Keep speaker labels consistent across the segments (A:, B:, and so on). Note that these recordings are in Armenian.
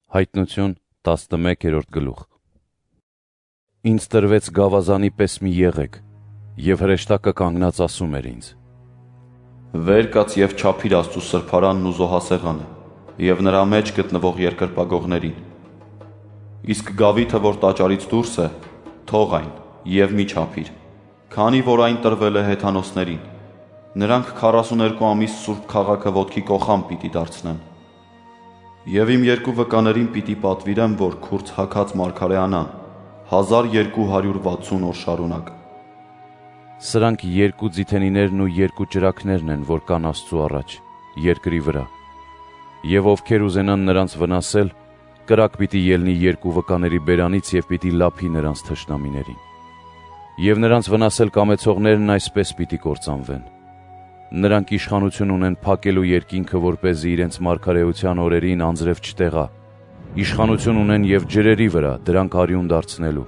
A: Հայտնություն 11-րդ գլուխ։ Ինձ տրվեց գավազանի պես մի եղեք, և հրեշտակը կանգնած ասում էր ինձ.
B: Վեր կաց և չափիր Աստծու սրբարանն ու զոհասեղանը, և նրա մեջ գտնվող երկրպագողներին։ Իսկ գավիթը, որ տաճարից դուրս է, թող այն և մի չափիր, քանի որ այն տրվել է հեթանոսներին։ Նրանք 42 ամիս սուրբ քաղաքը ոտքի կոխան պիտի դարձնեն։ Եվ իմ երկու վկաներին պիտի պատվիրեմ, որ քուրձ հագած մարգարեանան 1260 օր շարունակ։
A: Սրանք երկու ձիթենիներն ու երկու ճրագներն են, որ կան Աստծու առաջ, երկրի վրա։ Եվ ովքեր ուզենան նրանց վնասել, կրակ պիտի ելնի երկու վկաների բերանից և պիտի լափի նրանց թշնամիներին։ Եվ նրանց վնասել կամեցողներն այսպես պիտի կործանվեն։ Նրանք իշխանություն ունեն փակելու երկինքը, որպեսզի իրենց մարգարեության օրերին անձրև չտեղա, իշխանություն ունեն և ջրերի վրա, դրանք արյուն դարձնելու,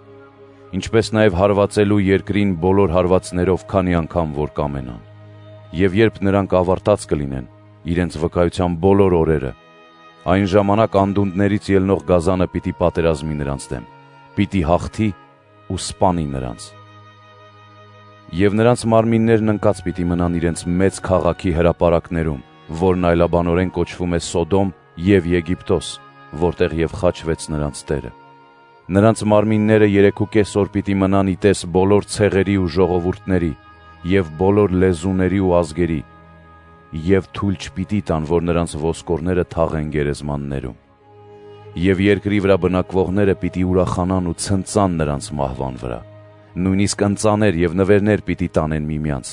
A: ինչպես նաև հարվածելու երկրին բոլոր հարվածներով, քանի անգամ որ կամենան։ Եվ երբ նրանք ավարտած կլինեն իրենց վկայության բոլոր օրերը, այն ժամանակ անդունդներից ելնող գազանը պիտի պատերազմի նրանց դեմ, պիտի հաղթի ու սպանի նրանց։ Եվ նրանց մարմիններն ընկած պիտի մնան իրենց մեծ քաղաքի հրապարակներում, որն այլաբանորեն կոչվում է Սոդոմ և Եգիպտոս, որտեղ և խաչվեց նրանց Տերը։ Նրանց մարմինները 3.5 օր պիտի մնան ի տես բոլոր ցեղերի ու ժողովուրդների և բոլոր լեզուների ու ազգերի, և թույլ չպիտի տան, որ նրանց ոսկորները թաղեն գերեզմաններում։ Եվ երկրի վրա բնակվողները պիտի ուրախանան ու ցնծան նրանց մահվան վրա, նույնիսկ ընծաներ և նվերներ պիտի տանեն միմյանց,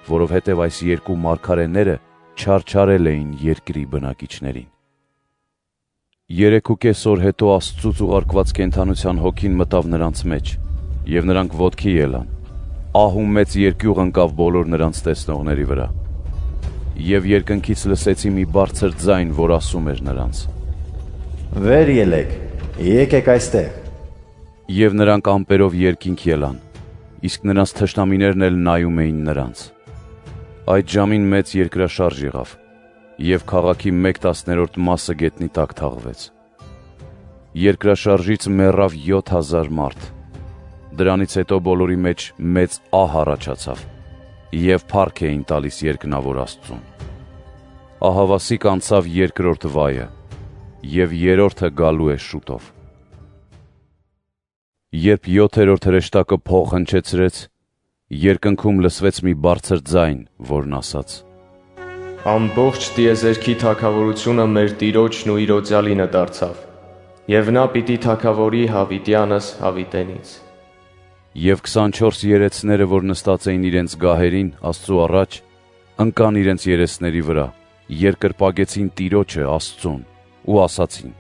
A: որովհետև այս երկու մարգարեները չարչարել էին երկրի բնակիչներին։ 3.5 օր հետո Աստծուց ուղարկված կենդանության հոգին մտավ նրանց մեջ, և նրանք ոտքի ելան։ Ահ ու մեծ երկյուղ ընկավ բոլոր նրանց տեսնողների վրա։ Եվ երկնքից լսեցի մի բարձր ձայն, որ ասում էր նրանց.
C: Վեր ելեք, եկեք այստեղ։
A: Եվ նրանք ամպերով երկինք ելան, իսկ նրանց թշնամիներն էլ նայում էին նրանց։ Այդ ժամին մեծ երկրաշարժ եղավ, և քաղաքի 1/10 մասը գետնի տակ թաղվեց։ Երկրաշարժից մեռավ 7000 մարդ։ Դրանից հետո բոլորի մեջ մեծ ահ առաջացավ, և փառք էին տալիս երկնավոր Աստծուն։ Ահավասիկ անցավ երկրորդ վայը, և երրորդը գալու է շուտով։ Երբ 7-րդ հրեշտակը փող հնչեցրեց, երկնքում լսվեց մի բարձր ձայն, որն ասաց.
D: Ամբողջ տիեզերքի թագավորությունը մեր Տիրոջն ու իր Օծյալինը դարձավ, և նա պիտի թագավորի հավիտյանս հավիտենից։
A: Եվ 24 երեցները, որ նստած էին իրենց գահերին Աստծու առաջ, ընկան իրենց երեսների վրա, երկրպագեցին Տիրոջը Աստծուն ու ասացին.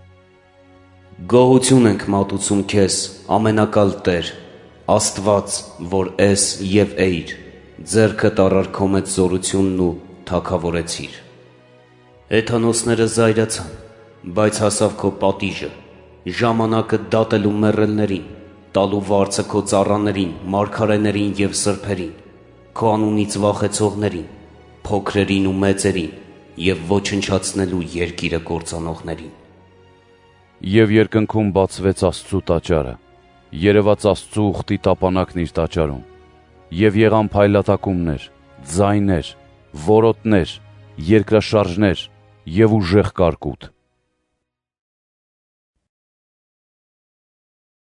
E: Գոհություն ենք մատուցում քեզ, ամենակալ Տեր, Աստված, որ ես և էիր, ձեռքդ առար քո մեծ զորությունն ու թագավորեցիր։ Հեթանոսները զայրացան, բայց հասավ քո պատիժը, ժամանակը դատելու մեռելներին, տալու վարձը քո ծառաներին, մարգարեներին և սրբերին, քո անունից վախեցողներին, փոքրերին ու մեծերին, և ոչնչացնելու երկիրը կործանողներին։
A: Եվ երկնքում բացվեց Աստծու տաճարը, երևաց Աստծու ուխտի տապանակն իր տաճարում, և եղան փայլատակումներ, ձայներ, որոտներ, երկրաշարժներ և ուժեղ կարկուտ։